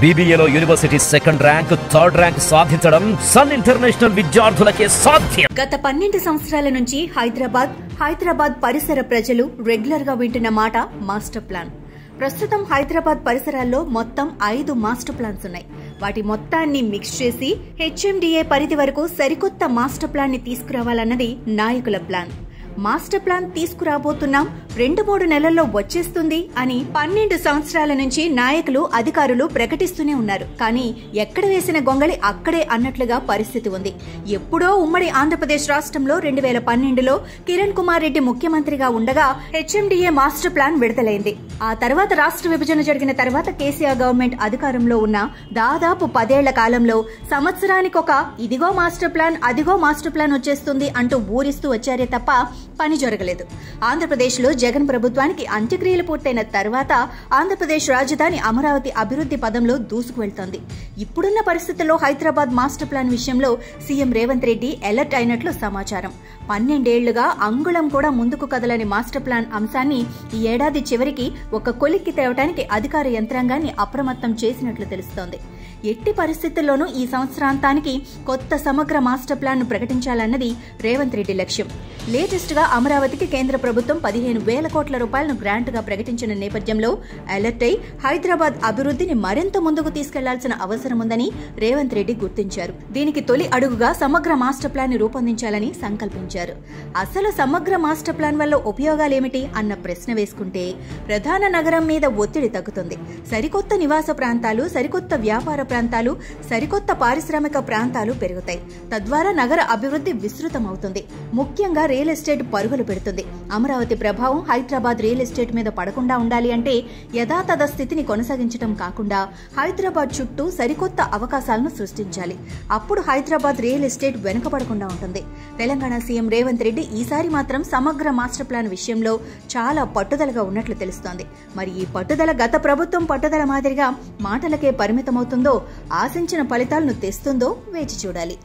BBAలో university second rank, third rank సాధించడం Sun International విద్యార్థులకే సాధ్యం. గత 12 సంవత్సరాల నుంచి హైదరాబాద్ పరిసర ప్రజలు రెగ్యులర్ గా వింటున్న మాట మాస్టర్ ప్లాన్. ప్రస్తుతం హైదరాబాద్ పరిసరాల్లో మొత్తం 5 మాస్టర్ ప్లాన్స్ ఉన్నాయి. వాటి మొత్తాన్ని మిక్స్ చేసి HMDA పరిధి వరకు సరికొత్త మాస్టర్ ప్లాన్ ని తీసుకురావాలన్నది నాయకుల ప్లాన్. మాస్టర్ ప్లాన్ తీసుకురాబోతున్నాం, 2-3 నెలల్లో వచ్చేస్తుంది అని 12 సంవత్సరాల నుంచి నాయకులు, అధికారులు ప్రకటిస్తూనే ఉన్నారు. కానీ ఎక్కడ వేసిన గొంగళి అక్కడే అన్నట్లుగా పరిస్థితి ఉంది. ఎప్పుడో ఉమ్మడి ఆంధ్రప్రదేశ్ రాష్ట్రంలో 2012లో కిరణ్ కుమార్ రెడ్డి ముఖ్యమంత్రిగా ఉండగా HMDA మాస్టర్ ప్లాన్ విడుదలైంది. ఆ తర్వాత రాష్ట్ర విభజన జరిగిన తర్వాత కేసీఆర్ గవర్నమెంట్ అధికారంలో ఉన్న దాదాపు 10 ఏళ్ల కాలంలో సంవత్సరానికొక ఇదిగో మాస్టర్ ప్లాన్, అదిగో మాస్టర్ ప్లాన్ వచ్చేస్తుంది అంటూ ఊరిస్తూ వచ్చారే తప్ప పని జరగలేదు. ఆంధ్రప్రదేశ్ లో జగన్ ప్రభుత్వానికి అంత్యక్రియలు పూర్తయిన తర్వాత ఆంధ్రప్రదేశ్ రాజధాని అమరావతి అభివృద్ధి పదంలో దూసుకువెళ్తోంది. ఇప్పుడున్న పరిస్థితుల్లో హైదరాబాద్ మాస్టర్ ప్లాన్ విషయంలో సీఎం రేవంత్ రెడ్డి అలర్ట్ అయినట్లు సమాచారం. 12 ఏళ్లుగా అంగుళం కూడా ముందుకు కదలని మాస్టర్ ప్లాన్ అంశాన్ని ఈ ఏడాది చివరికి ఒక కొలిక్కి తేవడానికి అధికార యంత్రాంగాన్ని అప్రమత్తం చేసినట్లు తెలుస్తోంది. ఎట్టి పరిస్థితుల్లోనూ ఈ సంవత్సరాంతానికి కొత్త సమగ్ర మాస్టర్ ప్లాన్ ను ప్రకటించాలన్నది రేవంత్ రెడ్డి లక్ష్యం. లేటెస్ట్ గా అమరావతికి కేంద్ర ప్రభుత్వం 15,000 కోట్ల రూపాయలను గ్రాంట్ గా ప్రకటించిన నేపథ్యంలో అలర్ట్ అయి హైదరాబాద్ అభివృద్ధిని మరింత ముందుకు తీసుకెళ్లాల్సిన అవసరం ఉందని రేవంత్ రెడ్డి గుర్తించారు. దీనికి తొలి అడుగుగా సమగ్ర మాస్టర్ ప్లాన్ ని రూపొందించాలని సంకల్పించారు. అసలు సమగ్ర మాస్టర్ ప్లాన్ వల్ల ఉపయోగాలేమిటి అన్న ప్రశ్న వేసుకుంటే ప్రధాన నగరం మీద ఒత్తిడి తగ్గుతుంది. సరికొత్త నివాస ప్రాంతాలు, సరికొత్త వ్యాపార ప్రాంతాలు, సరికొత్త పారిశ్రామిక ప్రాంతాలు పెరుగుతాయి. తద్వారా నగర అభివృద్ధి విస్తృతమవుతుంది. ముఖ్యంగా రియల్ ఎస్టేట్ పరుగులు పెడుతుంది. అమరావతి ప్రభావం హైదరాబాద్ రియల్ ఎస్టేట్ మీద పడకుండా ఉండాలి అంటే యథాతథ స్థితిని కొనసాగించడం కాకుండా హైదరాబాద్ చుట్టూ సరికొత్త అవకాశాలను సృష్టించాలి. అప్పుడు హైదరాబాద్ రియల్ ఎస్టేట్ వెనుకబడకుండా ఉంటుంది. తెలంగాణ సీఎం రేవంత్ రెడ్డి ఈసారి మాత్రం సమగ్ర మాస్టర్ ప్లాన్ విషయంలో చాలా పట్టుదలగా ఉన్నట్లు తెలుస్తోంది. మరి ఈ పట్టుదల గత ప్రభుత్వం పట్టుదల మాదిరిగా మాటలకే పరిమితమవుతుందో, ఆశించిన ఫలితాలను తెస్తుందో వేచి చూడాలి.